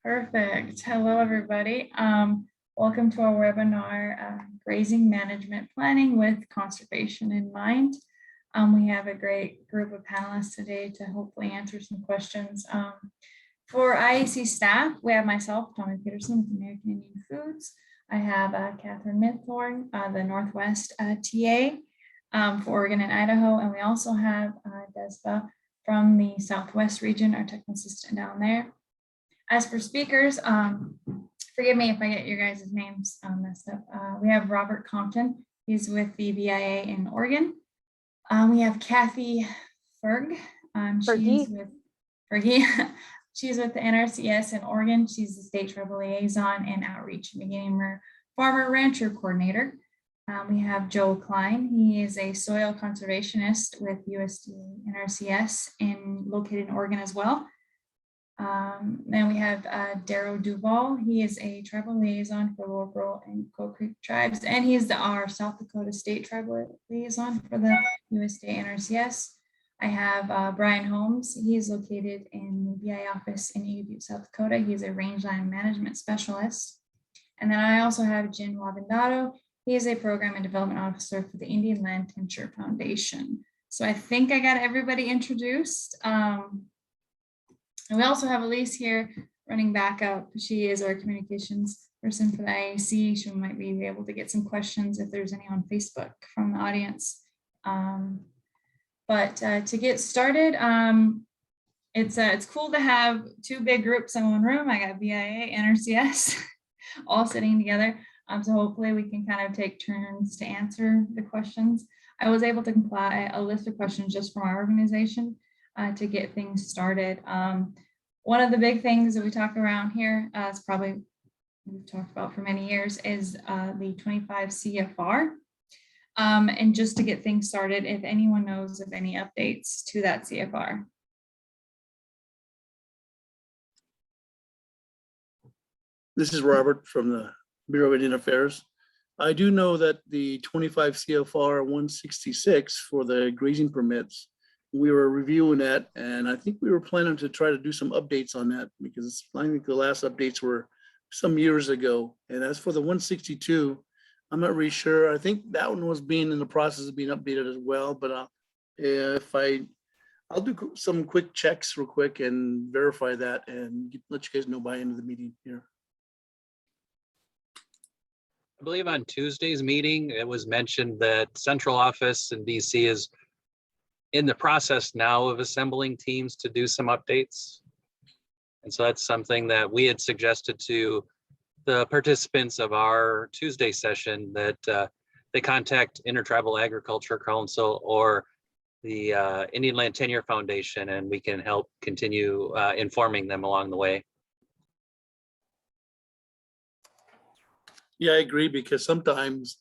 Perfect. Hello, everybody. Welcome to our webinar, Grazing Management Planning with Conservation in Mind. We have a great group of panelists today to hopefully answer some questions. For IAC staff, we have myself, Tommy Peterson with American Indian Foods. I have Catherine Midthorn, the Northwest TA for Oregon and Idaho. And we also have Despa from the Southwest region, our technical assistant down there. As for speakers, forgive me if I get your guys' names messed up. We have Robert Compton. He's with the BIA in Oregon. We have Kathy Ferg. She's with Fergie. She's with the NRCS in Oregon. She's the state tribal liaison and outreach and beginning farmer rancher coordinator. We have Joe Klein. He is a soil conservationist with USDA NRCS located in Oregon as well. Then we have Darrow Duval. He is a tribal liaison for Lower and Coal Creek tribes, and he is our South Dakota State Tribal Liaison for the USDA NRCS. I have Brian Holmes. He is located in the BI office in Eagle Butte, South Dakota. He's a rangeland management specialist. And then I also have Jin Wabendado. He is a program and development officer for the Indian Land Tenure Foundation. So I think I got everybody introduced. And we also have Elise here running backup. She is our communications person for the IAC. She might be able to get some questions if there's any on Facebook from the audience. But to get started, it's cool to have two big groups in one room. I got BIA, NRCS, all sitting together. So hopefully we can kind of take turns to answer the questions. I was able to compile a list of questions just from our organization to get things started. One of the big things that we talk around here is probably we've talked about for many years is the 25 CFR. And just to get things started, if anyone knows of any updates to that CFR. This is Robert from the Bureau of Indian Affairs. I do know that the 25 CFR 166 for the grazing permits, we were reviewing that, and I think we were planning to try to do some updates on that because I think the last updates were some years ago. And as for the 162, I'm not really sure. I think that one was being in the process of being updated as well, but I'll do some quick checks real quick and verify that and let you guys know by the end of the meeting here. I believe on Tuesday's meeting, it was mentioned that central office in DC is in the process now of assembling teams to do some updates. And so that's something that we had suggested to the participants of our Tuesday session that they contact Intertribal Agriculture Council or the Indian Land Tenure Foundation, and we can help continue informing them along the way. Yeah, I agree, because sometimes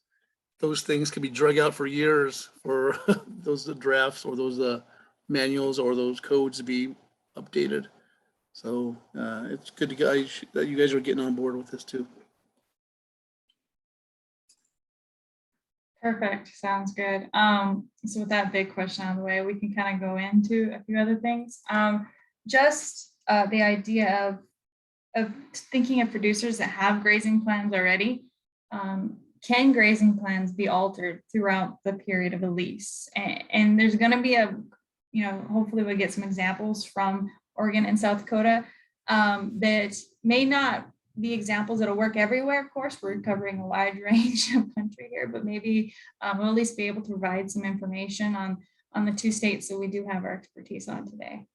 those things can be drug out for years for those drafts or those manuals or those codes to be updated. So it's good that you guys are getting on board with this too. Perfect, sounds good. So with that big question out of the way, we can kind of go into a few other things. Just the idea of thinking of producers that have grazing plans already. Can grazing plans be altered throughout the period of a lease? And there's going to be hopefully we'll get some examples from Oregon and South Dakota that may not be examples that'll work everywhere. Of course, we're covering a wide range of country here, but maybe we'll at least be able to provide some information on the two states that we do have our expertise on today.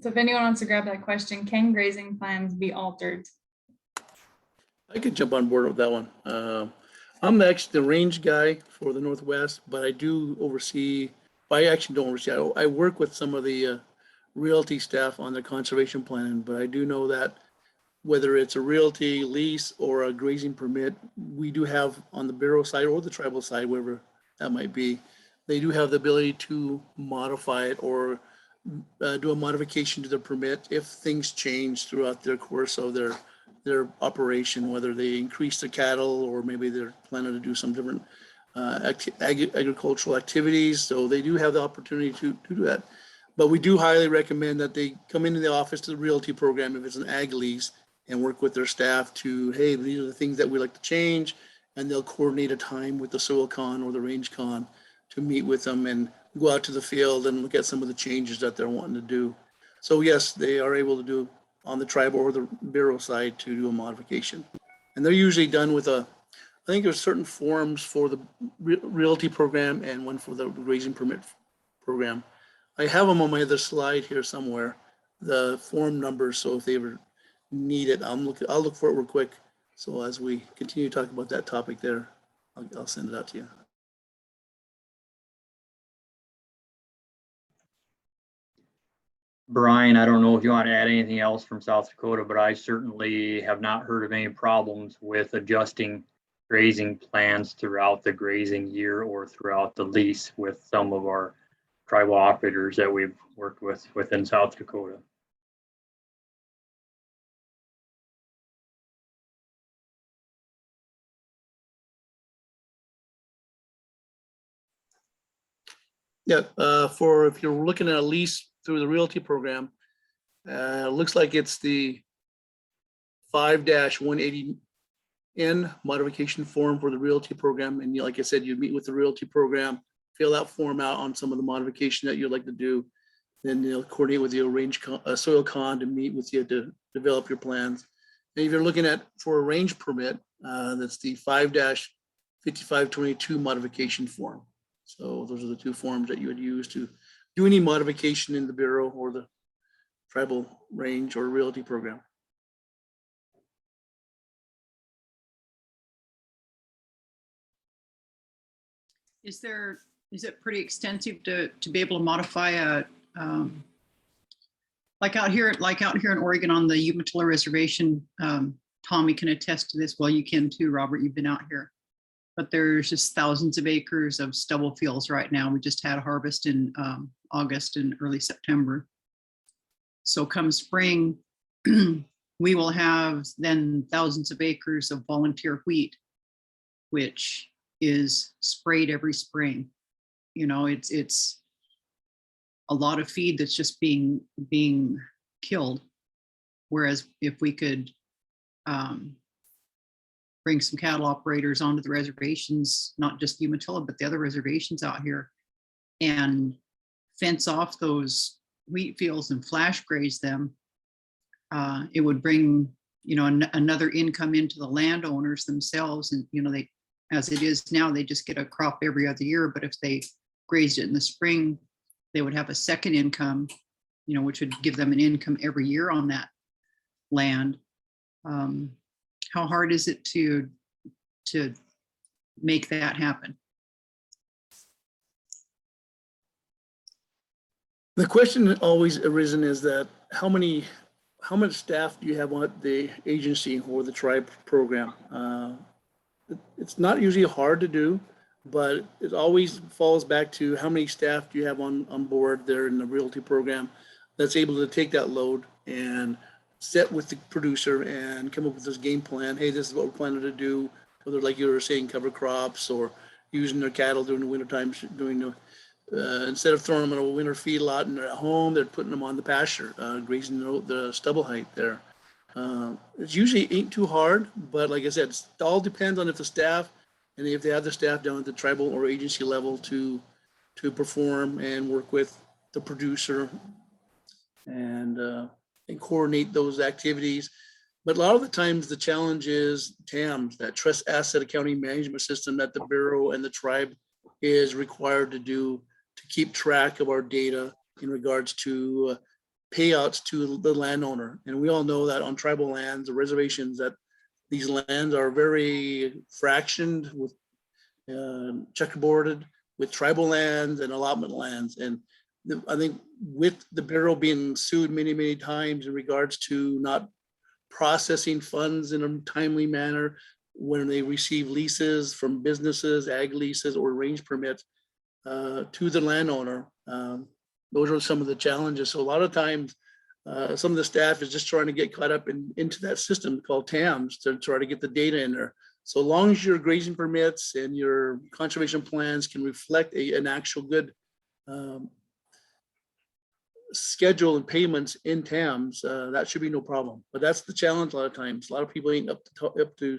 So if anyone wants to grab that question, can grazing plans be altered? I could jump on board with that one. I'm actually the range guy for the Northwest, but I do oversee, I actually don't oversee, I work with some of the realty staff on the conservation plan, but I do know that whether it's a realty, lease, or a grazing permit, we do have on the bureau side or the tribal side, wherever that might be, they do have the ability to modify it or do a modification to the permit if things change throughout their course of their operation, whether they increase the cattle or maybe they're planning to do some different agricultural activities. So they do have the opportunity to do that. But we do highly recommend that they come into the office to the realty program if it's an ag lease and work with their staff to, hey, these are the things that we like to change. And they'll coordinate a time with the soil con or the range con to meet with them and go out to the field and look at some of the changes that they're wanting to do. So yes, they are able to do on the tribal or the bureau side to do a modification. And they're usually done with I think there's certain forms for the realty program and one for the grazing permit program. I have them on my other slide here somewhere, the form numbers. So if they ever need it, I'll look for it real quick. So as we continue to talk about that topic there, I'll send it out to you. Brian, I don't know if you want to add anything else from South Dakota, but I certainly have not heard of any problems with adjusting grazing plans throughout the grazing year or throughout the lease with some of our tribal operators that we've worked with within South Dakota. Yeah, for if you're looking at a lease through the realty program, it looks like it's the 5-180N modification form for the realty program. And like I said, you meet with the realty program, fill that form out on some of the modification that you'd like to do. Then they'll coordinate with you, soil con to meet with you to develop your plans. And if you're looking at for a range permit, that's the 5-5522 modification form. So those are the two forms that you would use to do any modification in the bureau or the tribal range or realty program. Is it pretty extensive to be able to modify a, like out here in Oregon on the Umatilla Reservation, Tommy can attest to this. Well, you can too, Robert, you've been out here. But there's just thousands of acres of stubble fields right now. We just had a harvest in August and early September. So come spring, we will have then thousands of acres of volunteer wheat, which is sprayed every spring. You know, it's a lot of feed that's just being killed. Whereas if we could bring some cattle operators onto the reservations, not just Umatilla, but the other reservations out here, and fence off those wheat fields and flash graze them, it would bring, you know, another income into the landowners themselves. And, you know, they, as it is now, they just get a crop every other year. But if they grazed it in the spring, they would have a second income, you know, which would give them an income every year on that land. How hard is it to make that happen? The question that always arisen is that how much staff do you have on the agency or the tribe program? It's not usually hard to do, but it always falls back to how many staff do you have on board there in the realty program that's able to take that load and sit with the producer and come up with this game plan. Hey, this is what we're planning to do. Whether, like you were saying, cover crops or using their cattle during the winter time, instead of throwing them in a winter feed lot and they're at home, they're putting them on the pasture, grazing the stubble height there. It usually ain't too hard, but like I said, it all depends on if the staff and if they have the staff down at the tribal or agency level to perform and work with the producer and coordinate those activities. But a lot of the times the challenge is TAMS, that Trust Asset Accounting Management System that the Bureau and the tribe is required to do to keep track of our data in regards to payouts to the landowner. And we all know that on tribal lands, the reservations, that these lands are very fractioned with checkerboarded with tribal lands and allotment lands. And I think with the Bureau being sued many, many times in regards to not processing funds in a timely manner when they receive leases from businesses, ag leases or range permits to the landowner, those are some of the challenges. So a lot of times, some of the staff is just trying to get caught up into that system called TAMS to try to get the data in there. So long as your grazing permits and your conservation plans can reflect an actual good schedule and payments in TAMs, that should be no problem. But that's the challenge a lot of times. A lot of people ain't up to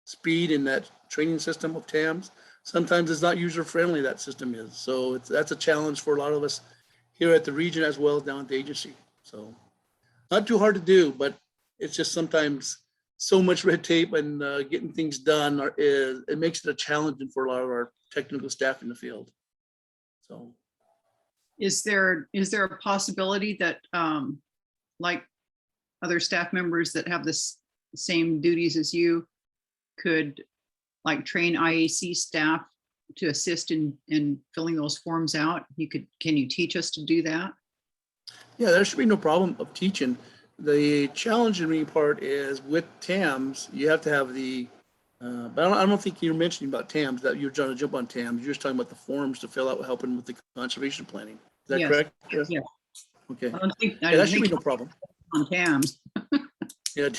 speed in that training system of TAMs. Sometimes it's not user friendly, that system is. So that's a challenge for a lot of us here at the region as well as down at the agency. So not too hard to do, but it's just sometimes so much red tape and getting things done it makes it a challenge for a lot of our technical staff in the field. So. Is there a possibility that like other staff members that have this same duties as you could like train IAC staff to assist in filling those forms out? Can you teach us to do that? Yeah, there should be no problem of teaching. The challenging part is with TAMs, you have to have the, but I don't think you're mentioning about TAMs, that you're trying to jump on TAMs. You're just talking about the forms to fill out, helping with the conservation planning. Is that Yes. correct? Yeah. Okay. I don't think That should be no problem. on TAMs. Yeah,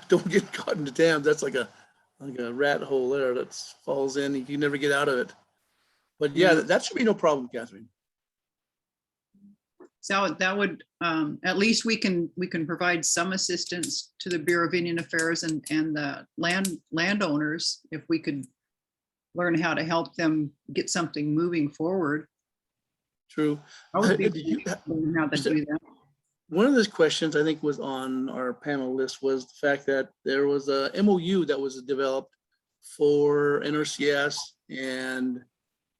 don't get caught into TAMs. That's like a rat hole there that falls in. You never get out of it. But yeah, that should be no problem, Catherine. So that would, at least we can provide some assistance to the Bureau of Indian Affairs and the landowners if we could learn how to help them get something moving forward. True. I would be Did you- learning how to do that. One of those questions I think was on our panel list was the fact that there was a MOU that was developed for NRCS and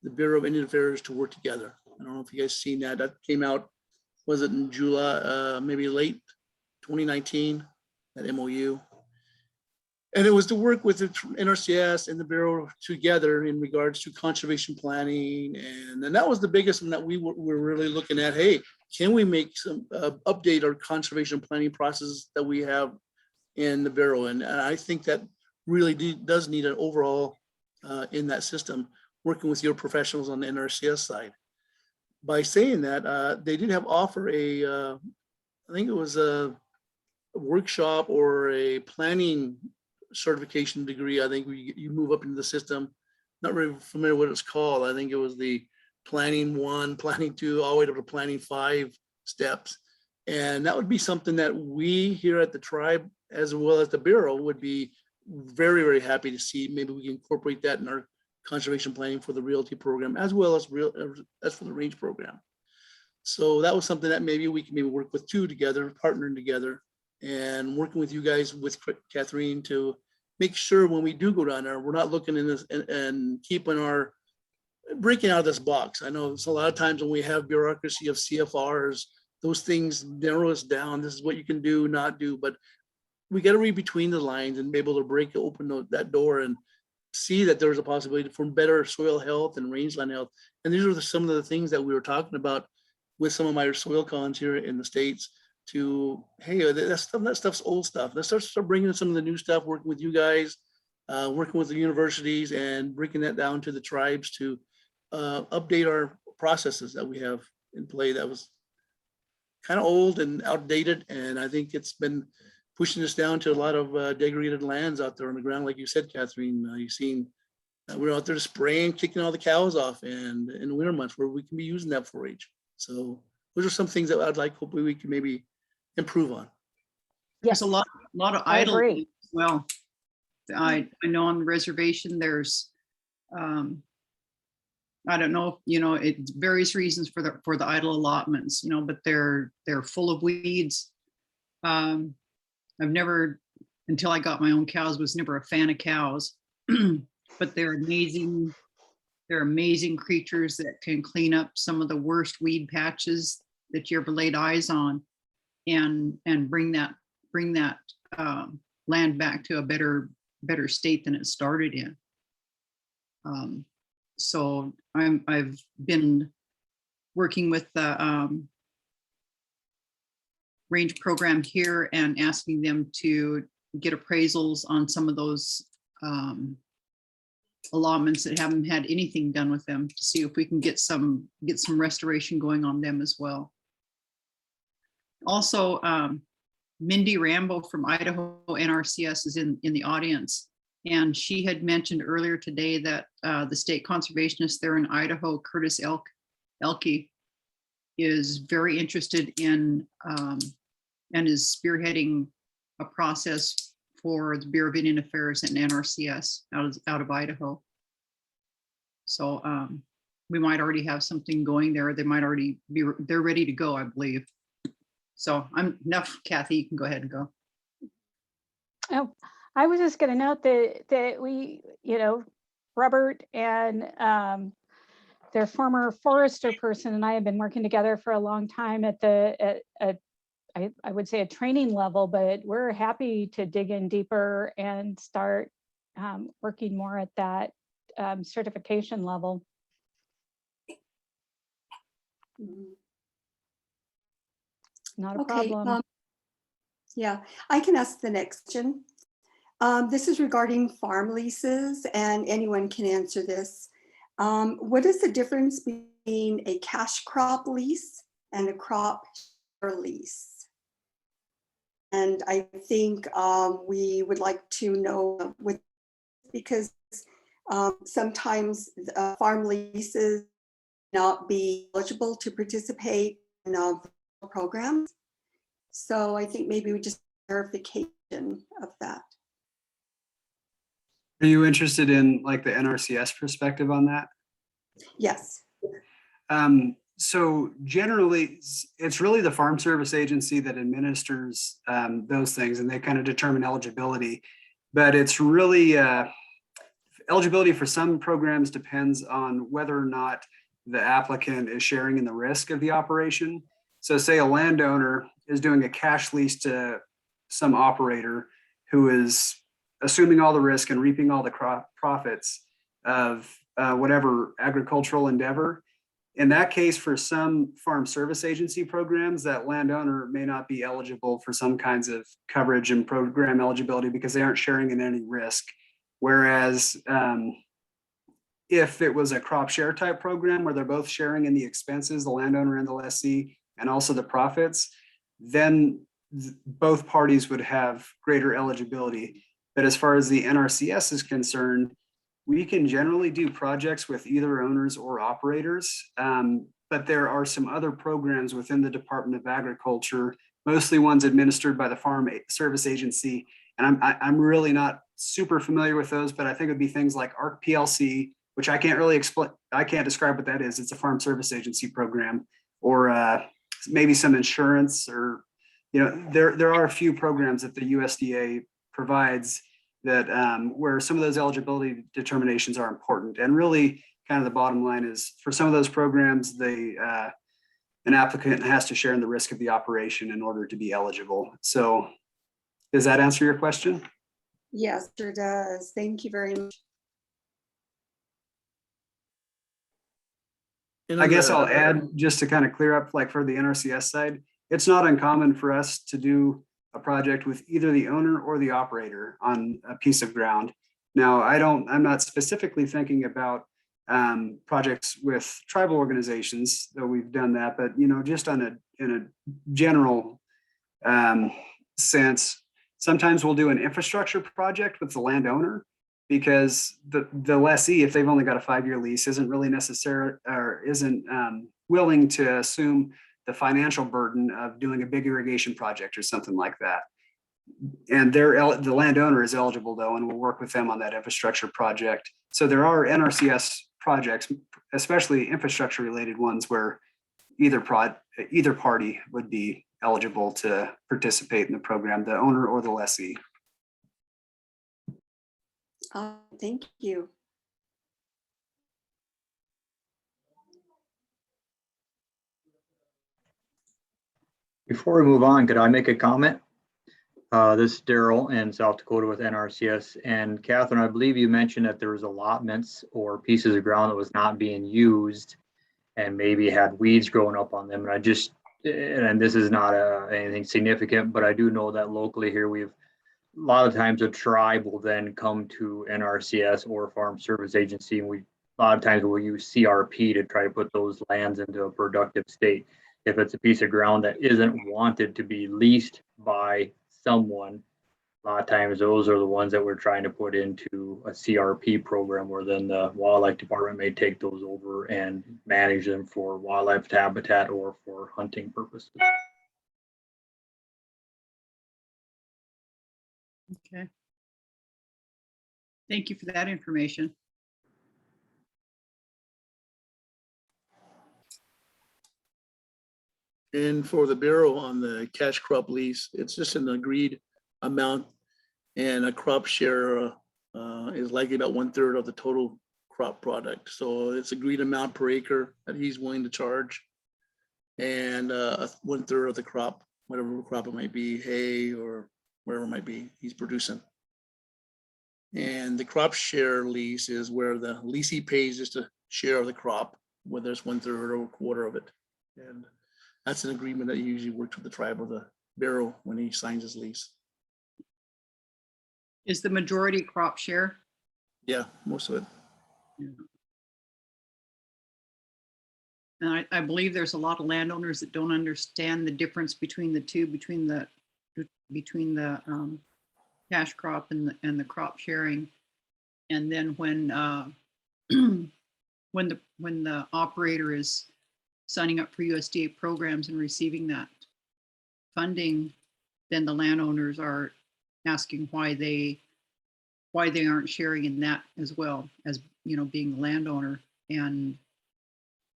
the Bureau of Indian Affairs to work together. I don't know if you guys seen that. That came out, was it in July, maybe late 2019, that MOU. And it was to work with the NRCS and the Bureau together in regards to conservation planning. And that was the biggest one that we were really looking at. Hey, can we make some update our conservation planning process that we have in the Bureau? And I think that really does need an overhaul in that system, working with your professionals on the NRCS side. By saying that, they did have offer I think it was a workshop or a planning certification degree. I think you move up into the system. Not really familiar what it's called. I think it was the planning 1, planning 2, all the way up to planning 5 steps. And that would be something that we here at the tribe, as well as the Bureau, would be very, very happy to see. Maybe we can incorporate that in our conservation planning for the realty program, as well as for the range program. So that was something that maybe we can work with together, partnering together, and working with you guys, with Catherine, to make sure when we do go down there, we're not looking in this and keeping breaking out of this box. I know it's a lot of times when we have bureaucracy of CFRs, those things narrow us down. This is what you can do, not do, but we got to read between the lines and be able to break open that door and see that there's a possibility for better soil health and rangeland health. And these are some of the things that we were talking about with some of my soil cons here in the States. To, hey, that stuff's old stuff. Let's start bringing in some of the new stuff, working with you guys, working with the universities, and breaking that down to the tribes to update our processes that we have in play that was kind of old and outdated. And I think it's been pushing us down to a lot of degraded lands out there on the ground. Like you said, Catherine, you've seen we're out there spraying, kicking all the cows off, and in the winter months where we can be using that forage. So those are some things that I'd like, hopefully we can maybe improve on. There's a lot of I idle agree. land as well. I know on the reservation there's I don't know, it's various reasons for the idle allotments, but they're full of weeds. I've never, until I got my own cows, was never a fan of cows, but they're amazing. They're amazing creatures that can clean up some of the worst weed patches that you ever laid eyes on, and bring that land back to a better state than it started in. So I've been working with the range program here and asking them to get appraisals on some of those allotments that haven't had anything done with them, to see if we can get some restoration going on them as well. Also, Mindy Rambo from Idaho NRCS is in the audience, and she had mentioned earlier today that the state conservationist there in Idaho, Curtis Elke, is very interested in and is spearheading a process for the Bureau of Indian Affairs and NRCS out of Idaho. So we might already have something going there. They might already be, they're ready to go, I believe. So I'm enough, Kathy, you can go ahead and go. Oh, I was just going to note that we, Robert and their former forester person and I have been working together for a long time at I would say a training level, but we're happy to dig in deeper and start working more at that certification level. Not a problem. Yeah, I can ask the next question. This is regarding farm leases, and anyone can answer this. What is the difference between a cash crop lease and a crop share lease? And I think we would like to know because sometimes farm leases not be eligible to participate in programs. So I think maybe we just verification of that. Are you interested in like the NRCS perspective on that? Yes. So generally, it's really the Farm Service Agency that administers those things, and they kind of determine eligibility. But it's really eligibility for some programs depends on whether or not the applicant is sharing in the risk of the operation. So say a landowner is doing a cash lease to some operator who is assuming all the risk and reaping all the profits of whatever agricultural endeavor. In that case, for some farm service agency programs, that landowner may not be eligible for some kinds of coverage and program eligibility because they aren't sharing in any risk. Whereas if it was a crop share type program where they're both sharing in the expenses, the landowner and the lessee, and also the profits, then both parties would have greater eligibility. But as far as the NRCS is concerned, we can generally do projects with either owners or operators, but there are some other programs within the Department of Agriculture, mostly ones administered by the Farm Service Agency. And I'm really not super familiar with those, but I think it'd be things like ARC PLC, which I can't really explain. I can't describe what that is. It's a Farm Service Agency program, or maybe some insurance, or there are a few programs that the USDA provides that where some of those eligibility determinations are important. And really kind of the bottom line is for some of those programs, an applicant has to share in the risk of the operation in order to be eligible. So does that answer your question? Yes, sure does. Thank you very much. I guess I'll add, just to kind of clear up, like for the NRCS side, it's not uncommon for us to do a project with either the owner or the operator on a piece of ground. Now, I'm not specifically thinking about projects with tribal organizations, though we've done that, but just in a general sense, sometimes we'll do an infrastructure project with the landowner because the lessee, if they've only got a 5-year lease, isn't really necessary or isn't willing to assume the financial burden of doing a big irrigation project or something like that. And the landowner is eligible though, and we'll work with them on that infrastructure project. So there are NRCS projects, especially infrastructure related ones, where either party would be eligible to participate in the program, the owner or the lessee. Thank you. Before we move on, could I make a comment? This is Daryl in South Dakota with NRCS. And Catherine, I believe you mentioned that there was allotments or pieces of ground that was not being used and maybe had weeds growing up on them. And this is not anything significant, but I do know that locally here, a lot of times a tribe will then come to NRCS or Farm Service Agency, and a lot of times we'll use CRP to try to put those lands into a productive state. If it's a piece of ground that isn't wanted to be leased by someone, A lot of times those are the ones that we're trying to put into a CRP program where then the wildlife department may take those over and manage them for wildlife habitat or for hunting purposes. Okay. Thank you for that information. And for the Bureau on the cash crop lease, it's just an agreed amount, and a crop share is likely about 1/3 of the total crop product. So it's agreed amount per acre that he's willing to charge, and 1/3 of the crop, whatever crop it might be, hay or whatever it might be, he's producing. And the crop share lease is where the leasee pays just a share of the crop, whether it's 1/3 or a quarter of it. And that's an agreement that usually works with the tribe or the Bureau when he signs his lease. Is the majority crop share? Yeah, most of it. And I believe there's a lot of landowners that don't understand the difference between the two, between the cash crop and the crop sharing. And then when when the operator is signing up for USDA programs and receiving that funding, then the landowners are asking why they aren't sharing in that as well, as, you know, being the landowner, and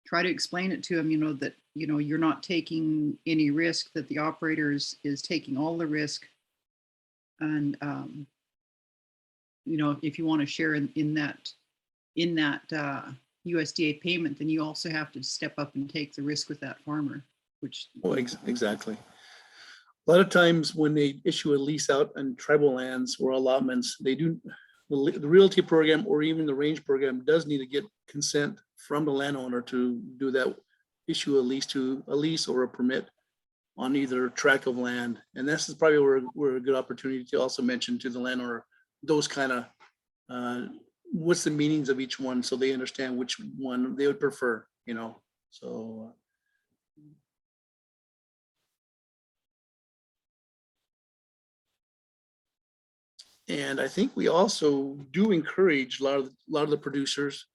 try to explain it to them, you know, that, you know, you're not taking any risk, that the operator is taking all the risk. And, you know, if you want to share in that USDA payment, then you also have to step up and take the risk with that farmer, which. Oh, exactly. A lot of times when they issue a lease out on tribal lands or allotments, they do, the realty program or even the range program does need to get consent from the landowner to do that, issue a lease or a permit on either tract of land. And this is probably where a good opportunity to also mention to the landowner those kind of what's the meanings of each one, so they understand which one they would prefer, you know. So and I think we also do encourage a lot of the producers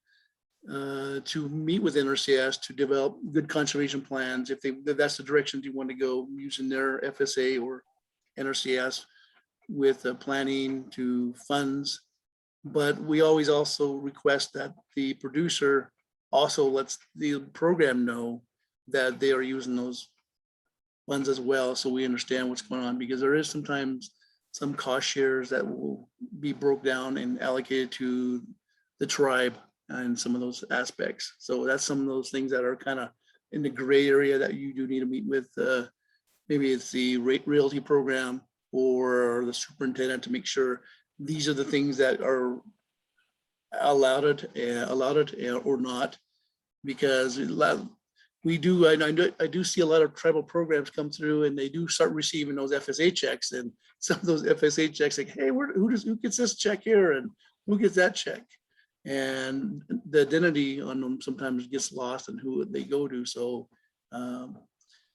to meet with NRCS to develop good conservation plans if that's the direction you want to go, using their FSA or NRCS with planning to funds. But we always also request that the producer also lets the program know that they are using those funds as well, so we understand what's going on, because there is sometimes some cost shares that will be broke down and allocated to the tribe and some of those aspects. So that's some of those things that are kind of in the gray area that you do need to meet with. Maybe it's the realty program or the superintendent to make sure these are the things that are allowed or not, because we do, I do see a lot of tribal programs come through and they do start receiving those FSA checks, and some of those FSA checks like, hey, who gets this check here and who gets that check? And the identity on them sometimes gets lost and who they go to. So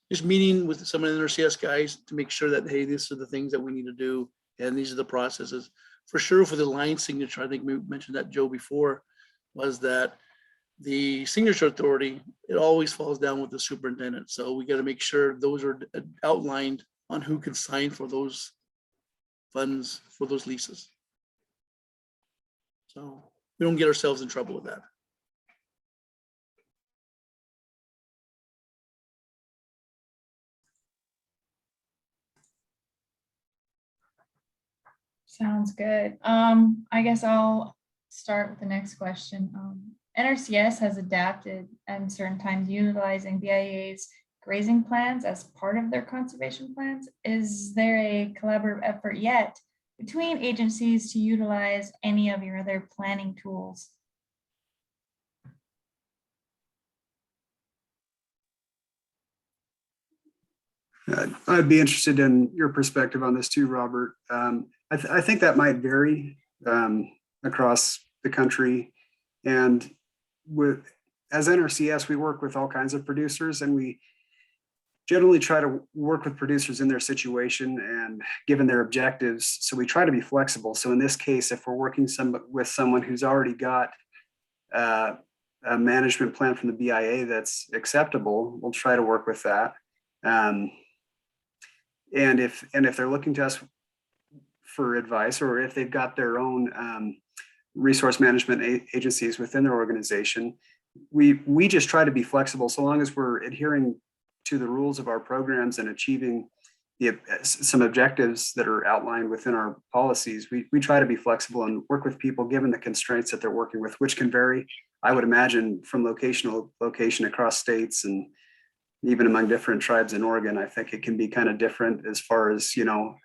just meeting with some of the NRCS guys to make sure that, hey, these are the things that we need to do and these are the processes. For sure, for the line signature, I think we mentioned that, Joe, before, was that the signature authority, it always falls down with the superintendent. So we got to make sure those are outlined on who can sign for those funds, for those leases. So we don't get ourselves in trouble with that. Sounds good. I guess I'll start with the next question. NRCS has adapted and certain times utilizing BIA's grazing plans as part of their conservation plans. Is there a collaborative effort yet between agencies to utilize any of your other planning tools? I'd be interested in your perspective on this too, Robert. I think that might vary across the country. And as NRCS, we work with all kinds of producers, and generally try to work with producers in their situation and given their objectives. So we try to be flexible. So in this case, if we're working with someone who's already got a management plan from the BIA that's acceptable, we'll try to work with that. And if they're looking to us for advice, or if they've got their own resource management agencies within their organization, we just try to be flexible so long as we're adhering to the rules of our programs and achieving some objectives that are outlined within our policies. We try to be flexible and work with people given the constraints that they're working with, which can vary, I would imagine, from location to location across states and even among different tribes in Oregon. I think it can be kind of different as far as, you know,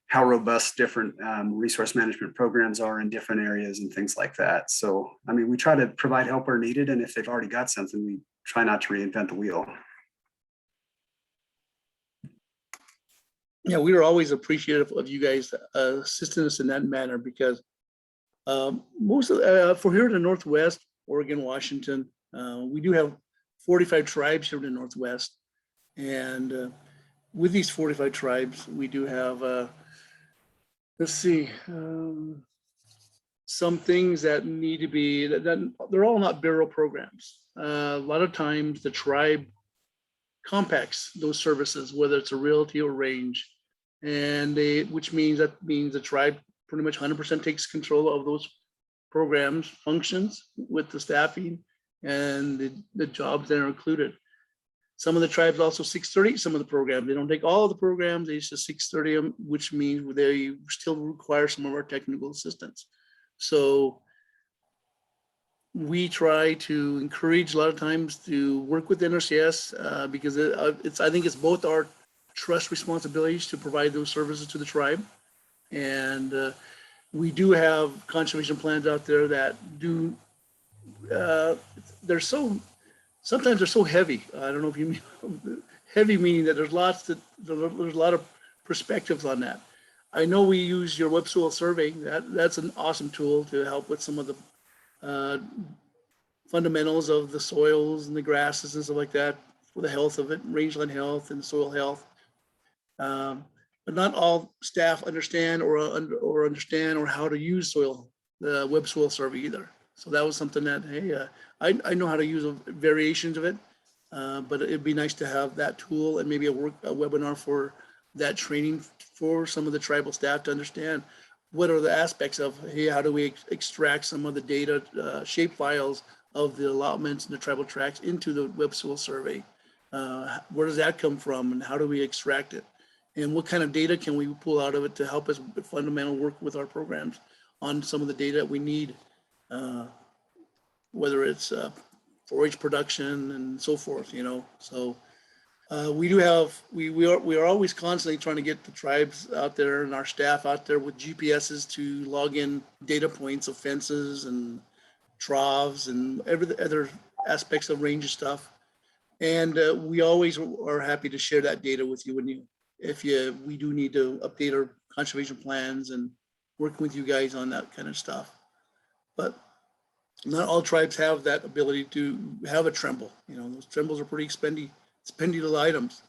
how robust different resource management programs are in different areas and things like that. So, I mean, we try to provide help where needed. And if they've already got something, we try not to reinvent the wheel. Yeah, we were always appreciative of you guys assisting us in that manner, because most of for here in the Northwest, Oregon, Washington, we do have 45 tribes here in the Northwest. And with these 45 tribes, we do have, let's see, some things that need to be, that they're all not bureau programs. A lot of times the tribe compacts those services, whether it's a realty or range, and which means the tribe pretty much 100% takes control of those programs, functions with the staffing and the jobs that are included. Some of the tribes also 630 some of the programs. They don't take all of the programs, they just 630 them, which means they still require some of our technical assistance. So we try to encourage a lot of times to work with NRCS because I think it's both our trust responsibilities to provide those services to the tribe. And we do have conservation plans out there that do, sometimes they're so heavy. I don't know if you mean heavy, meaning that there's a lot of perspectives on that. I know we use your web soil survey. That's an awesome tool to help with some of the fundamentals of the soils and the grasses and stuff like that for the health of it, rangeland health and soil health. But not all staff understand or how to use the web soil survey either. So that was something that, hey, I know how to use variations of it, but it'd be nice to have that tool and maybe a webinar for that training for some of the tribal staff to understand what are the aspects of, hey, how do we extract some of the data, shape files of the allotments and the tribal tracts into the web soil survey. Where does that come from and how do we extract it? And what kind of data can we pull out of it to help us with fundamental work with our programs on some of the data that we need, whether it's forage production and so forth, you know. So we are always constantly trying to get the tribes out there and our staff out there with GPSs to log in data points of fences and troughs and every other aspects of range stuff. And we always are happy to share that data with you if we do need to update our conservation plans and working with you guys on that kind of stuff. But not all tribes have that ability to have a tremble. You know, those trembles are pretty expendy little items.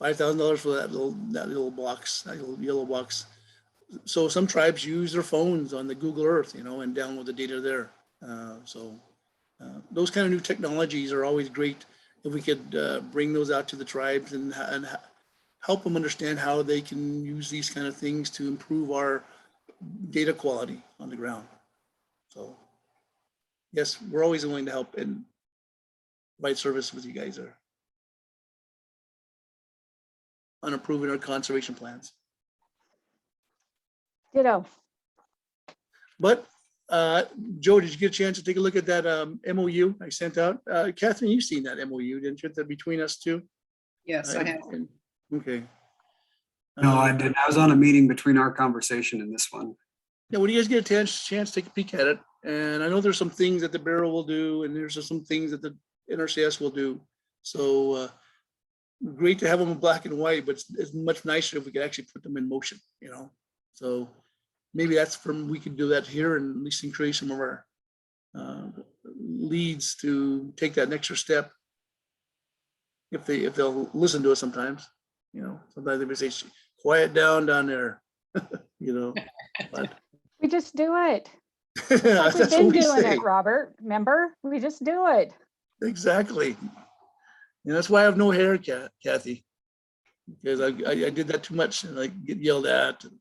$5,000 for that little box, that little yellow box. So some tribes use their phones on the Google Earth, you know, and download the data there. Those kind of new technologies are always great if we could bring those out to the tribes and help them understand how they can use these kind of things to improve our data quality on the ground. So yes, we're always willing to help and provide service with you guys there on improving our conservation plans. Ditto. But Joe, did you get a chance to take a look at that MOU I sent out? Catherine, you've seen that MOU, didn't you? That between us two? Yes, I have. Okay. No, I didn't. I was on a meeting between our conversation and this one. Yeah, when you guys get a chance to take a peek at it, and I know there's some things that the Bureau will do, and there's some things that the NRCS will do. So great to have them in black and white, but it's much nicer if we could actually put them in motion, you know? So maybe we could do that here and at least encourage some of our leads to take that extra step. if they'll listen to us sometimes, sometimes they may say, quiet down there, but We just do it. that's Like we've what been we doing say. it, Robert. Remember? We just do it. Exactly. That's why I have no hair, Kathy, because I did that too much and I get yelled at. It's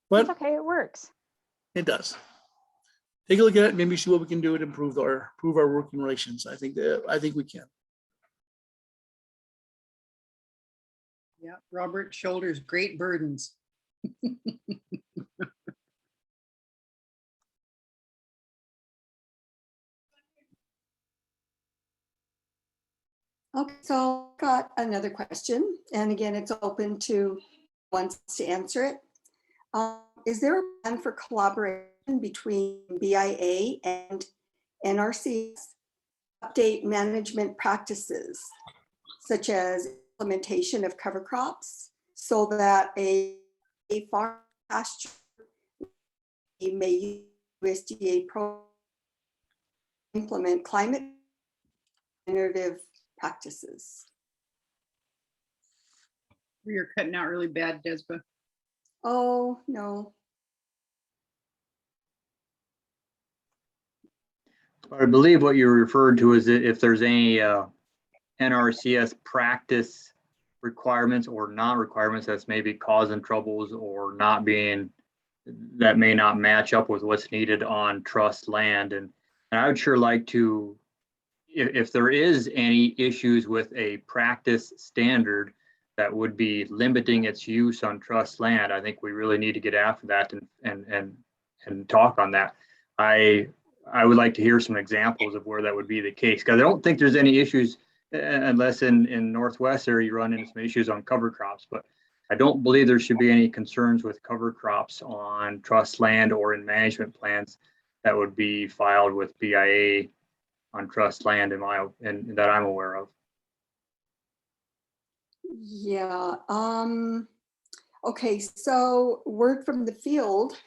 But okay. It works. it does. Take a look at it, maybe see what we can do to improve our working relations. I think we can. Yeah, Robert shoulders great burdens. Okay, so I've got another question, and again, it's open to who wants to answer it. Is there a plan for collaboration between BIA and NRCS update management practices, such as implementation of cover crops, so that a farm pasture may use USDA pro implement climate regenerative practices? You're cutting out really bad, Desba. Oh, no. I believe what you referred to is if there's any NRCS practice requirements or non-requirements that's maybe causing troubles or not being, that may not match up with what's needed on trust land. And I would sure like to, if there is any issues with a practice standard that would be limiting its use on trust land, I think we really need to get after that and talk on that. I would like to hear some examples of where that would be the case, because I don't think there's any issues unless in Northwest area you run into some issues on cover crops, but I don't believe there should be any concerns with cover crops on trust land or in management plans that would be filed with BIA on trust land and that I'm aware of. Yeah. Okay, so word from the field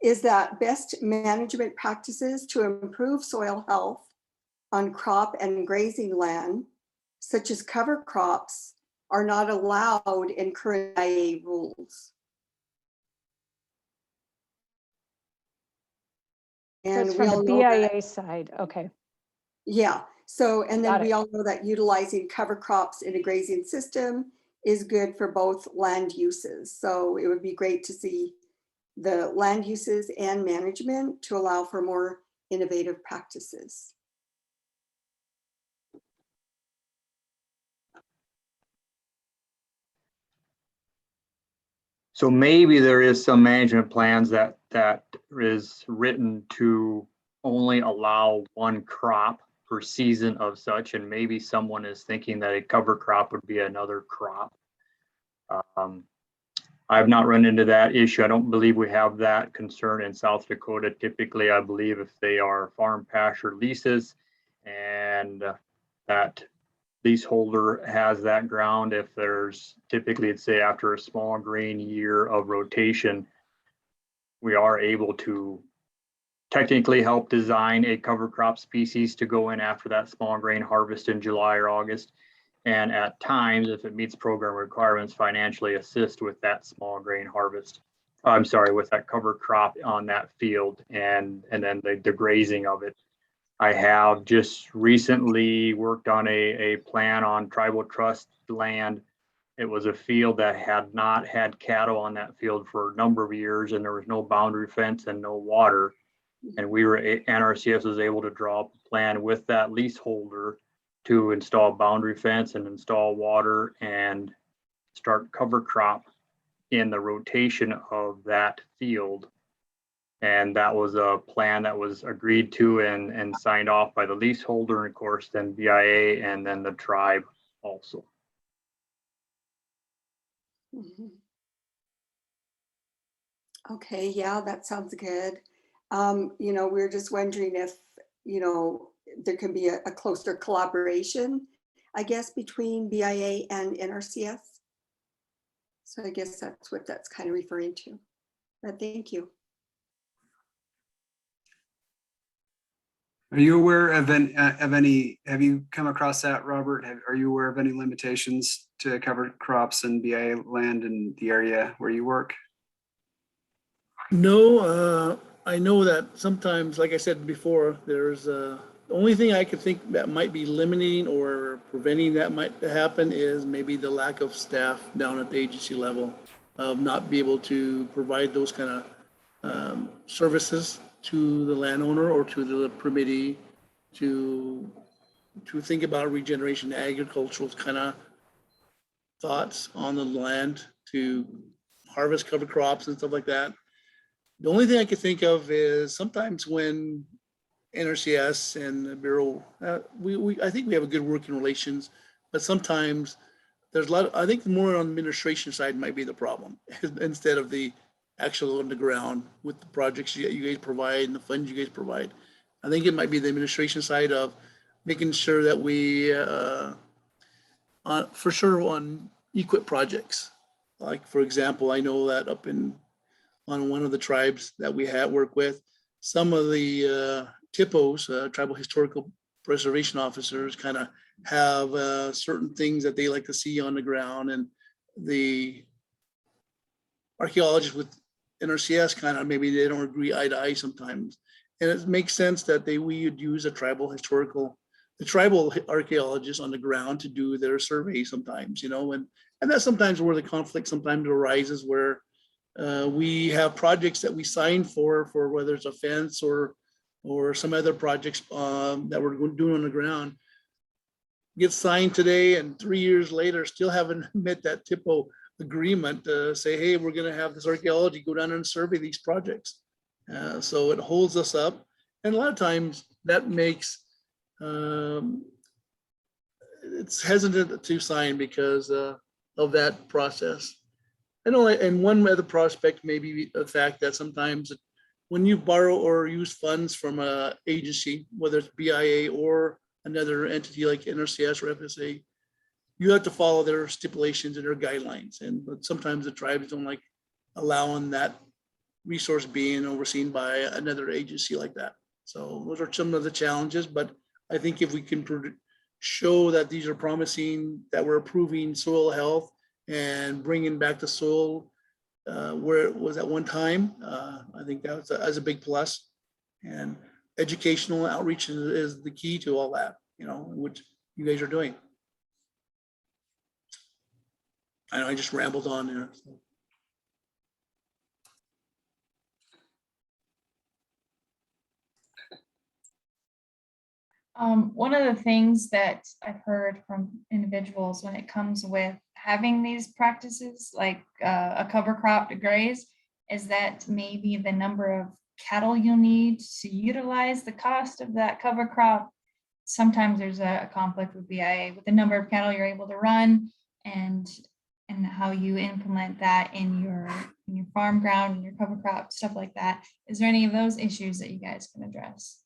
is that best management practices to improve soil health on crop and grazing land, such as cover crops, are not allowed in current IA rules. So And it's we from all the know that, BIA side. Okay. yeah. So, and then Got we it. all know that utilizing cover crops in a grazing system is good for both land uses. So it would be great to see the land uses and management to allow for more innovative practices. So maybe there is some management plans that is written to only allow one crop per season of such, and maybe someone is thinking that a cover crop would be another crop. I've not run into that issue. I don't believe we have that concern in South Dakota. Typically, I believe if they are farm pasture leases and that leaseholder has that ground, if there's typically, it's say after a small grain year of rotation, we are able to technically help design a cover crop species to go in after that small grain harvest in July or August. And at times, if it meets program requirements, financially assist with that small grain harvest. I'm sorry, with that cover crop on that field and then the grazing of it. I have just recently worked on a plan on tribal trust land. It was a field that had not had cattle on that field for a number of years, and there was no boundary fence and no water. And NRCS was able to draw up a plan with that leaseholder to install boundary fence and install water and start cover crop in the rotation of that field. And that was a plan that was agreed to and signed off by the leaseholder, and of course, then BIA and then the tribe also. Mhm. Okay, yeah, that sounds good. We're just wondering if, there can be a closer collaboration, I guess, between BIA and NRCS. So I guess that's what that's kind of referring to. But thank you. Are you aware of any, have you come across that, Robert? Are you aware of any limitations to cover crops and BIA land in the area where you work? No, I know that sometimes, like I said before, there's the only thing I could think that might be limiting or preventing that might happen is maybe the lack of staff down at the agency level of not be able to provide those kind of services to the landowner or to the permittee to think about regeneration agricultural kind of thoughts on the land to harvest cover crops and stuff like that. The only thing I could think of is sometimes when NRCS and the Bureau, I think we have a good working relations, but sometimes there's a lot, I think more on the administration side might be the problem instead of the actual on the ground with the projects you guys provide and the funds you guys provide. I think it might be the administration side of making sure that we, for sure on equip projects. Like, for example, I know that up on one of the tribes that we work with, some of the THPOs, tribal historical preservation officers, kind of have certain things that they like to see on the ground, and the archaeologists with NRCS kind of maybe they don't agree eye to eye sometimes, and it makes sense that we would use the tribal archaeologists on the ground to do their survey sometimes, you know, and that's sometimes where the conflict sometimes arises, where we have projects that we sign for whether it's a fence or some other projects that we're doing on the ground, get signed today, and 3 years later still haven't met that THPO agreement to say, hey, we're going to have this archaeology go down and survey these projects. So it holds us up, and a lot of times that makes it's hesitant to sign because of that process. I know, and one other prospect may be the fact that sometimes when you borrow or use funds from an agency, whether it's BIA or another entity like NRCS or FSA, you have to follow their stipulations and their guidelines. But sometimes the tribes don't like allowing that resource being overseen by another agency like that. So those are some of the challenges, but I think if we can show that these are promising, that we're improving soil health and bringing back the soil where it was at one time, I think that's a big plus. And educational outreach is the key to all that, you know, which you guys are doing. I know I just rambled on there. So. One of the things that I've heard from individuals when it comes with having these practices like a cover crop to graze is that maybe the number of cattle you'll need to utilize the cost of that cover crop. Sometimes there's a conflict with BIA with the number of cattle you're able to run and how you implement that in your farm ground and your cover crop, stuff like that. Is there any of those issues that you guys can address?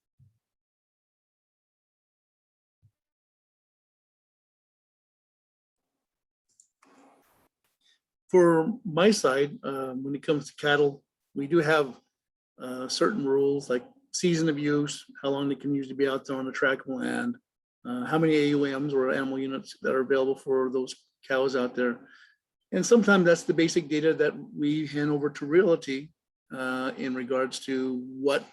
For my side, when it comes to cattle, we do have certain rules like season of use, how long they can usually be out there on the trackable land, how many AUMs or animal units that are available for those cows out there. And sometimes that's the basic data that we hand over to realty in regards to what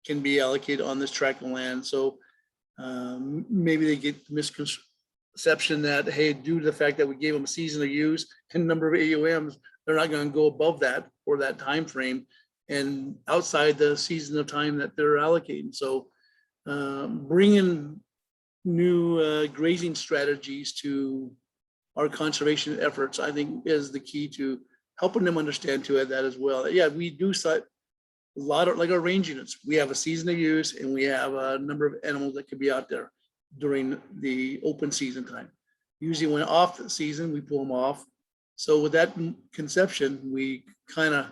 can be allocated on this trackable land. So maybe they get the misconception that, hey, due to the fact that we gave them a season of use and number of AUMs, they're not going to go above that for that time frame and outside the season of time that they're allocating. So bringing new grazing strategies to our conservation efforts, I think, is the key to helping them understand that as well. Yeah, we do set a lot of, like our range units, we have a season of use and we have a number of animals that could be out there during the open season time. Usually when off the season, we pull them off. So with that conception, we kind of,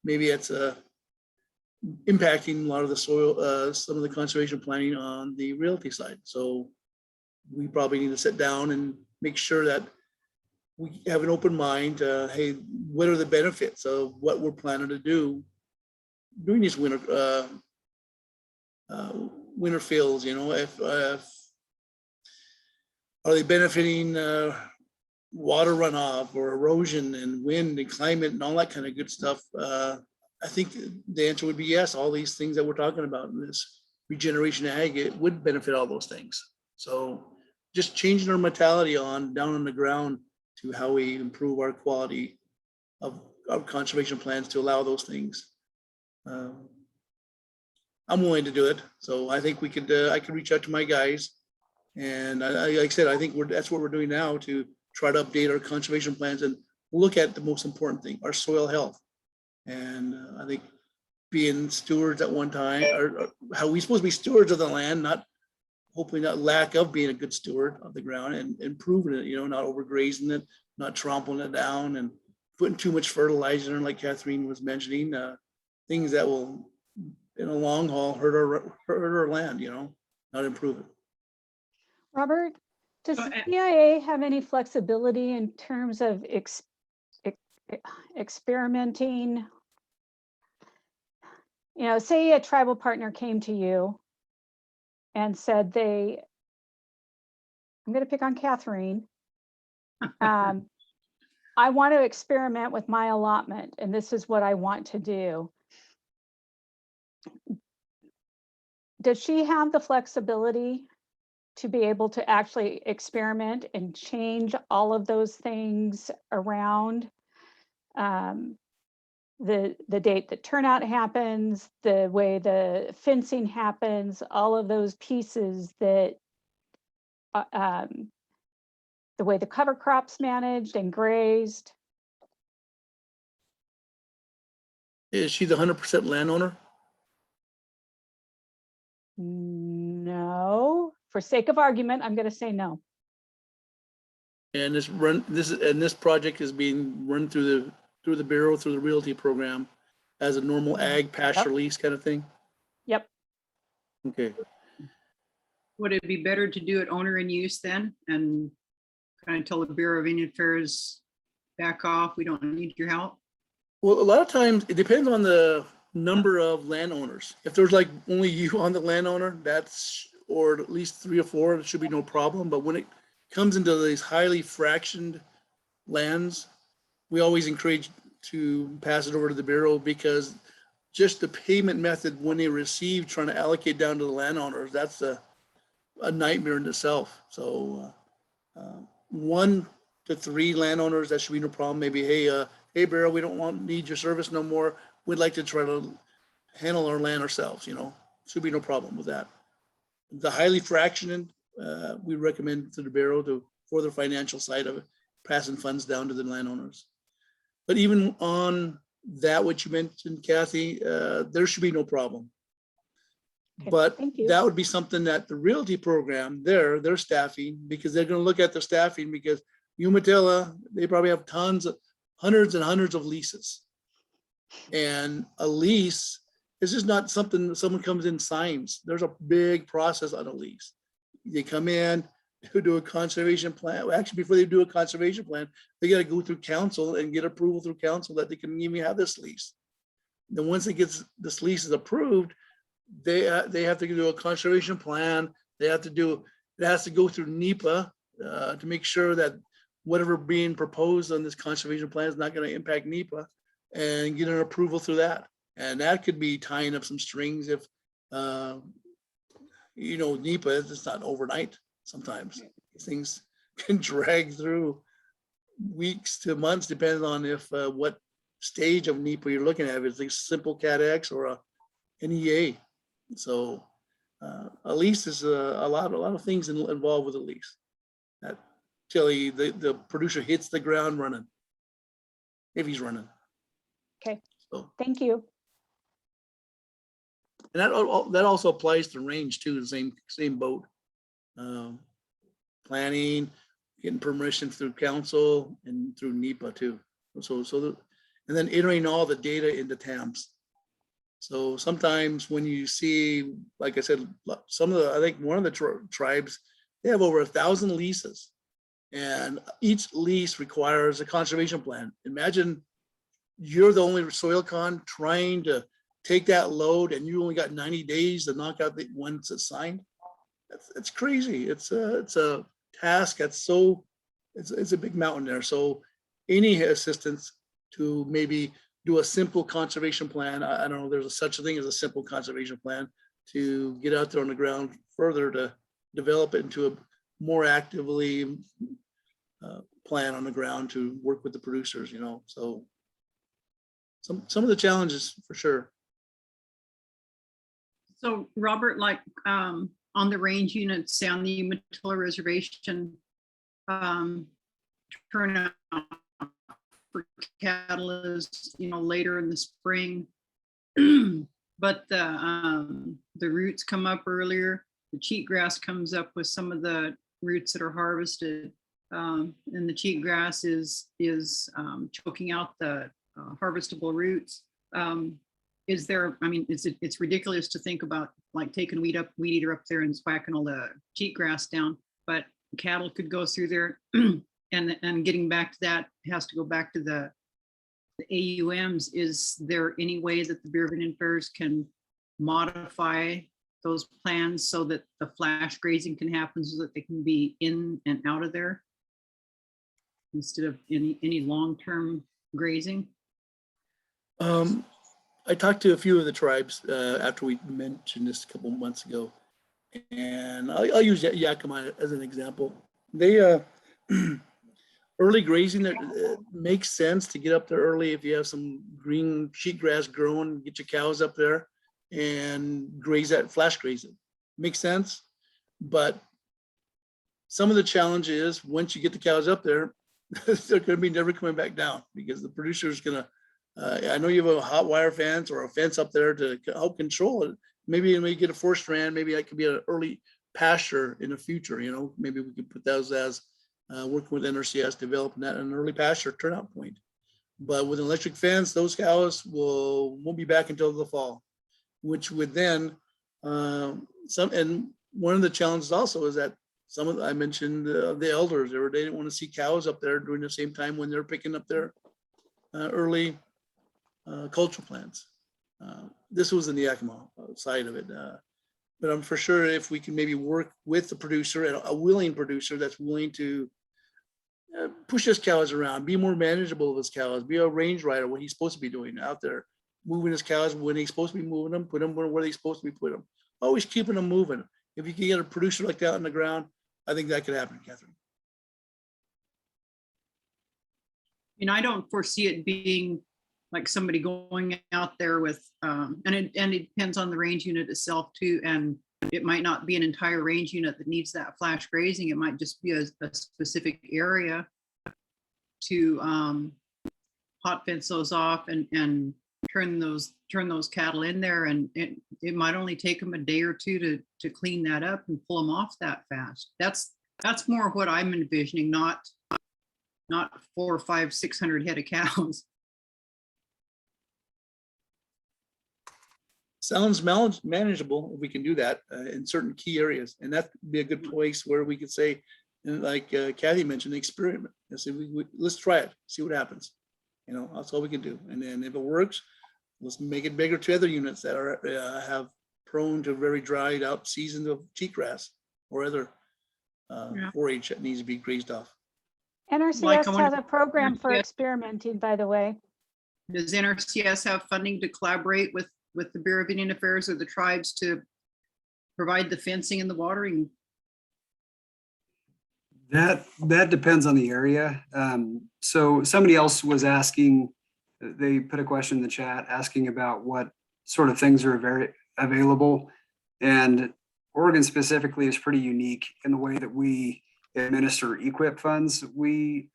maybe it's impacting a lot of the soil, some of the conservation planning on the realty side. So we probably need to sit down and make sure that we have an open mind. Hey, what are the benefits of what we're planning to do during these winter winter fields, you know, if are they benefiting water runoff or erosion and wind and climate and all that kind of good stuff? I think the answer would be yes. All these things that we're talking about in this regeneration ag, it would benefit all those things. So just changing our mentality on down on the ground to how we improve our quality of conservation plans to allow those things. I'm willing to do it. So I think we could, I could reach out to my guys. And like I said, I think that's what we're doing now, to try to update our conservation plans and look at the most important thing, our soil health. And I think being stewards at one time, or how we supposed to be stewards of the land, not hopefully not lack of being a good steward of the ground and improving it, you know, not overgrazing it, not trampling it down and putting too much fertilizer in, like Catherine was mentioning, things that will, in a long haul, hurt our land, you know, not improve it. Robert, does the PIA have any flexibility in terms of experimenting? You know, say a tribal partner came to you and said I'm going to pick on Catherine. I want to experiment with my allotment, and this is what I want to do. Does she have the flexibility to be able to actually experiment and change all of those things around? The date that turnout happens, the way the fencing happens, all of those pieces that the way the cover crops managed and grazed. Is she the 100% landowner? No, for sake of argument, I'm going to say no. And this project is being run through the bureau, through the realty program, as a normal ag pasture lease kind of thing. Yep. Okay. Would it be better to do it owner in use then, and kind of tell the Bureau of Indian Affairs, back off, we don't need your help? Well, a lot of times it depends on the number of landowners. If there's like only you on the landowner, or at least 3 or 4, it should be no problem. But when it comes into these highly fractioned lands, we always encourage to pass it over to the Bureau, because just the payment method when they receive, trying to allocate down to the landowners, that's a nightmare in itself. So 1 to 3 landowners, that should be no problem. Maybe, hey Bureau, we don't need your service no more. We'd like to try to handle our land ourselves, you know, should be no problem with that. The highly fractioned, we recommend to the Bureau for the financial side of it, passing funds down to the landowners. But even on that, what you mentioned, Kathy, there should be no problem. Okay, but thank you. that would be something that the realty program, their staffing, because they're going to look at their staffing, because Umatilla, they probably have hundreds and hundreds of leases. And a lease is just not something that someone comes in and signs. There's a big process on a lease. They come in, they do a conservation plan. Well, actually, before they do a conservation plan, they got to go through council and get approval through council that they can even have this lease. Then once it gets, this lease is approved, they have to do a conservation plan. It has to go through NEPA to make sure that whatever being proposed on this conservation plan is not going to impact NEPA, and get an approval through that. And that could be tying up some strings if, you know, NEPA is just not overnight. Sometimes these things can drag through weeks to months, depending on if what stage of NEPA you're looking at, if it's a simple Cat X or an EA. So a lease is a lot of things involved with a lease. That till the producer hits the ground running, if he's running. Okay, so thank you. And that also applies to range too, the same boat. Planning, getting permission through council and through NEPA too. And then entering all the data into TAMs. So sometimes when you see, like I said, I think one of the tribes, they have over 1,000 leases, and each lease requires a conservation plan. Imagine you're the only soil con trying to take that load and you only got 90 days to knock out the once it's signed. It's crazy. It's a task that's it's a big mountain there. So any assistance to maybe do a simple conservation plan. I don't know, there's such a thing as a simple conservation plan to get out there on the ground further to develop it into a more actively plan on the ground to work with the producers, you know. So some of the challenges for sure. So Robert, like on the range units, say on the Umatilla Reservation, turnout for cattle is, you know, later in the spring, but the roots come up earlier. The cheatgrass comes up with some of the roots that are harvested, and the cheatgrass is choking out the harvestable roots. Is there, I mean, it's ridiculous to think about like taking weed eater up there and whacking all the cheatgrass down, but cattle could go through there. And getting back to that has to go back to the AUMs. Is there any way that the Bureau of Indian Affairs can modify those plans so that the flash grazing can happen, so that they can be in and out of there instead of any long-term grazing? I talked to a few of the tribes after we mentioned this a couple months ago, and I'll use Yakima as an example. They early grazing that makes sense to get up there early if you have some green cheatgrass growing, get your cows up there and graze that, flash graze it. Makes sense, but some of the challenge is once you get the cows up there, they're going to be never coming back down because the producer is going to. I know you have a hot wire fence or a fence up there to help control it. Maybe you may get a forced strand. Maybe that could be an early pasture in the future. You know, maybe we could put those as working with NRCS, developing that an early pasture turnout point. But with an electric fence, those cows won't be back until the fall, which would then and one of the challenges also is that I mentioned the elders, they didn't want to see cows up there during the same time when they're picking up their early cultural plants. This was in the Yakima side of it. But I'm for sure if we can maybe work with the producer and a willing producer that's willing to push his cows around, be more manageable of his cows, be a range rider, what he's supposed to be doing out there, moving his cows when he's supposed to be moving them, put them where he's supposed to be putting them, always keeping them moving. If you can get a producer like that on the ground, I think that could happen, Catherine. You know, I don't foresee it being like somebody going out there with, and it depends on the range unit itself too. And it might not be an entire range unit that needs that flash grazing. It might just be a specific area to hot fence those off and turn those cattle in there. And it might only take them a day or two to clean that up and pull them off that fast. That's more what I'm envisioning, not 400, 500, 600 head of cows. Sounds manageable if we can do that in certain key areas. And that'd be a good place where we could say, like Kathy mentioned, experiment. Let's try it, see what happens. You know, that's all we can do. And then if it works, let's make it bigger to other units that are have prone to very dried out seasons of cheatgrass or other forage that needs to be grazed off. NRCS has a program for experimenting, by the way. Does NRCS have funding to collaborate with the Bureau of Indian Affairs or the tribes to provide the fencing and the watering? That depends on the area. So somebody else was asking, they put a question in the chat asking about what sort of things are very available. And Oregon specifically is pretty unique in the way that we administer EQIP funds. We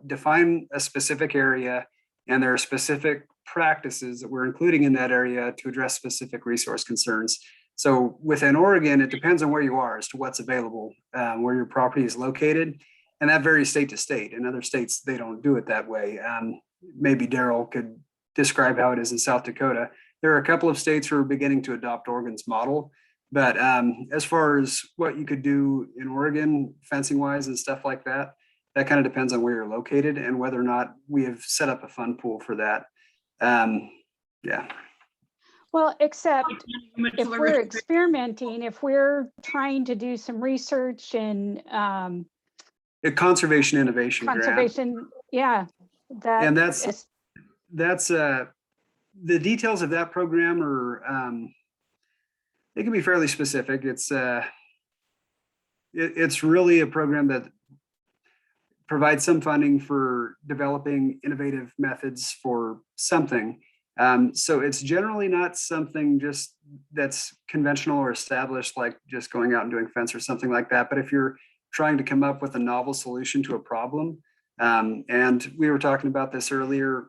define a specific area and there are specific practices that we're including in that area to address specific resource concerns. So within Oregon, it depends on where you are as to what's available, where your property is located, and that varies state to state. In other states, they don't do it that way. Maybe Daryl could describe how it is in South Dakota. There are a couple of states who are beginning to adopt Oregon's model, but as far as what you could do in Oregon, fencing wise and stuff like that, that kind of depends on where you're located and whether or not we have set up a fund pool for that. Yeah. Well, except if we're Matilda, experimenting, if we're trying to do some research and A conservation innovation grant. conservation, yeah, that And is, that's the details of that program are they can be fairly specific. It's really a program that provides some funding for developing innovative methods for something. So it's generally not something just that's conventional or established, like just going out and doing fence or something like that. But if you're trying to come up with a novel solution to a problem, and we were talking about this earlier,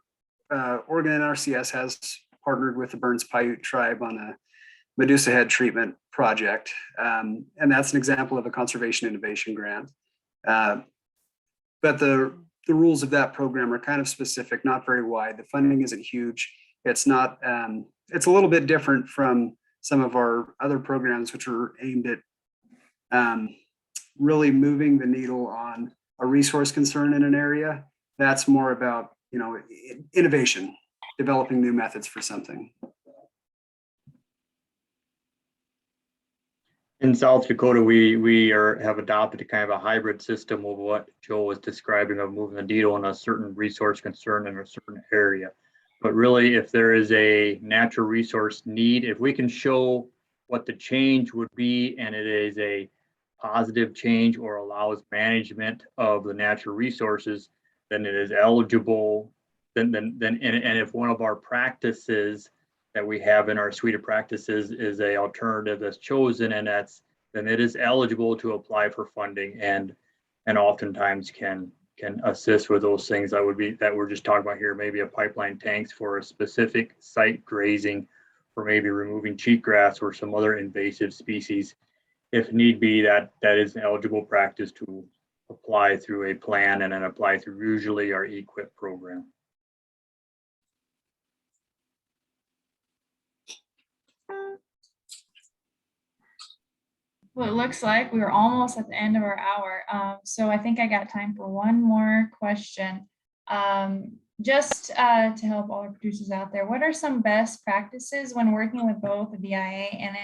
Oregon NRCS has partnered with the Burns Paiute tribe on a Medusa head treatment project. And that's an example of a conservation innovation grant. But the rules of that program are kind of specific, not very wide. The funding isn't huge. It's not, it's a little bit different from some of our other programs, which are aimed at really moving the needle on a resource concern in an area. That's more about, innovation, developing new methods for something. In South Dakota, we have adopted a kind of a hybrid system of what Joe was describing of moving the needle on a certain resource concern in a certain area. But really, if there is a natural resource need, if we can show what the change would be and it is a positive change or allows management of the natural resources, then it is eligible. And if one of our practices that we have in our suite of practices is a alternative that's chosen, and then it is eligible to apply for funding and oftentimes can assist with those things that we're just talking about here, maybe a pipeline tanks for a specific site grazing, or maybe removing cheatgrass or some other invasive species. If need be, that is an eligible practice to apply through a plan and then apply through usually our EQIP program. Well, it looks like we were almost at the end of our hour. So I think I got time for one more question. Just to help all our producers out there, what are some best practices when working with both the BIA and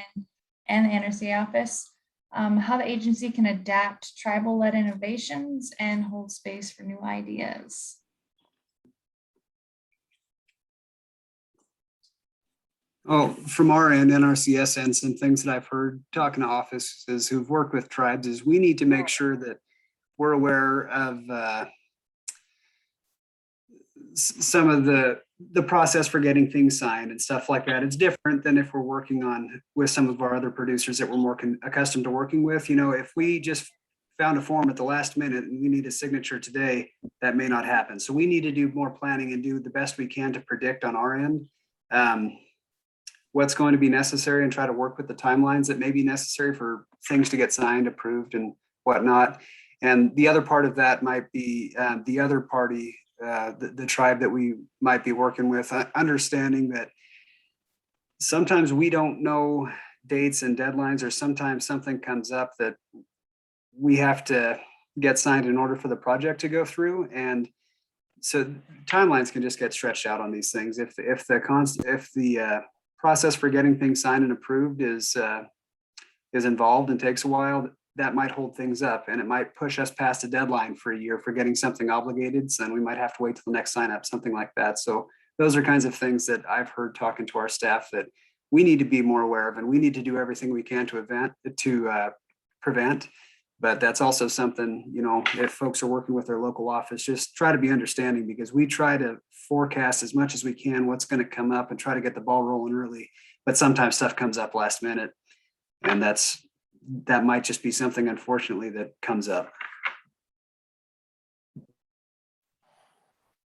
the NRC office? How the agency can adapt tribal-led innovations and hold space for new ideas? Oh, from our end, NRCS and some things that I've heard talking to offices who've worked with tribes is we need to make sure that we're aware of some of the process for getting things signed and stuff like that. It's different than if we're working with some of our other producers that we're more accustomed to working with. If we just found a form at the last minute and we need a signature today, that may not happen. So we need to do more planning and do the best we can to predict on our end what's going to be necessary and try to work with the timelines that may be necessary for things to get signed, approved, and whatnot. And the other part of that might be the other party, the tribe that we might be working with, understanding that sometimes we don't know dates and deadlines, or sometimes something comes up that we have to get signed in order for the project to go through. And so timelines can just get stretched out on these things. If the process for getting things signed and approved is involved and takes a while, that might hold things up, and it might push us past a deadline for a year for getting something obligated. So then we might have to wait till the next sign up, something like that. So those are kinds of things that I've heard talking to our staff that we need to be more aware of, and we need to do everything we can to prevent. But that's also something, if folks are working with their local office, just try to be understanding, because we try to forecast as much as we can what's going to come up and try to get the ball rolling early. But sometimes stuff comes up last minute, and that might just be something, unfortunately, that comes up.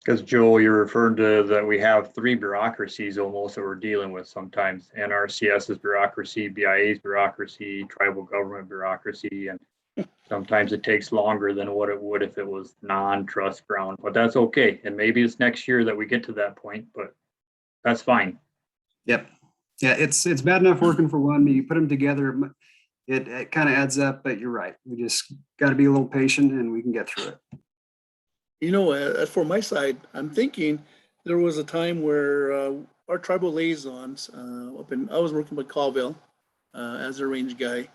Because Joel, you're referring to that we have three bureaucracies almost that we're dealing with sometimes: NRCS's bureaucracy, BIA's bureaucracy, tribal government bureaucracy, and sometimes it takes longer than what it would if it was non-trust ground. But that's okay, and maybe it's next year that we get to that point, but that's fine. Yep. Yeah, it's bad enough working for one. You put them together, it kind of adds up. But you're right. We just got to be a little patient, and we can get through it. As for my side, I'm thinking there was a time where our tribal liaisons I was working with Colville as a range guy.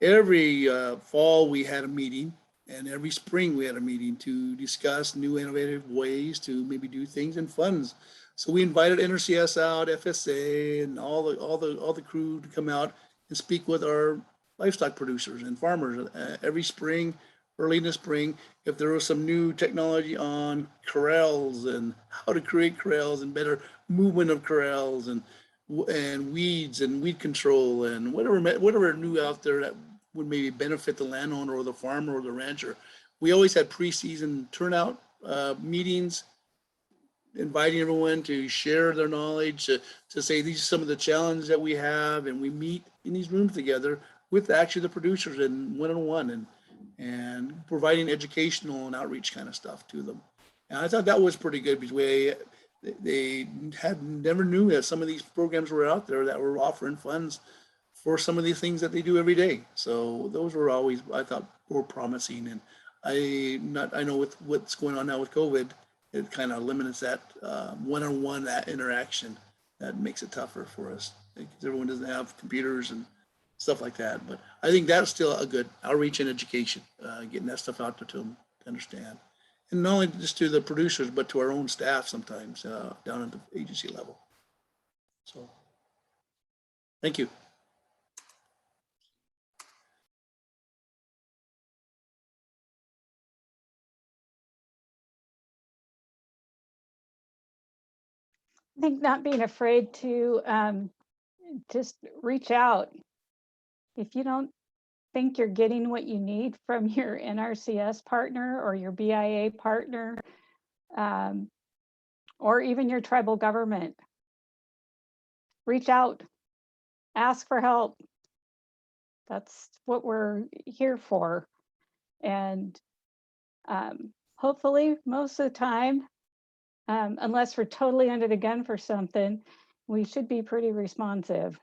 Every fall we had a meeting, and every spring we had a meeting to discuss new innovative ways to maybe do things and funds. So we invited NRCS out, FSA, and all the crew to come out and speak with our livestock producers and farmers every spring, early in the spring, if there was some new technology on corrals and how to create corrals and better movement of corrals and weeds and weed control and whatever new out there that would maybe benefit the landowner or the farmer or the rancher. We always had pre-season turnout meetings, inviting everyone to share their knowledge, to say these are some of the challenges that we have, and we meet in these rooms together with actually the producers and one-on-one and providing educational and outreach kind of stuff to them. And I thought that was pretty good because they had never knew that some of these programs were out there that were offering funds for some of these things that they do every day. So those were always, I thought, were promising. And I know with what's going on now with COVID, it kind of limits that one-on-one, that interaction. That makes it tougher for us because everyone doesn't have computers and stuff like that. But I think that's still a good outreach and education, getting that stuff out there to them to understand. And not only just to the producers, but to our own staff sometimes down at the agency level. So, thank you. I think not being afraid to just reach out. If you don't think you're getting what you need from your NRCS partner or your BIA partner, or even your tribal government, reach out, ask for help. That's what we're here for. And hopefully most of the time, unless we're totally under the gun for something, we should be pretty responsive.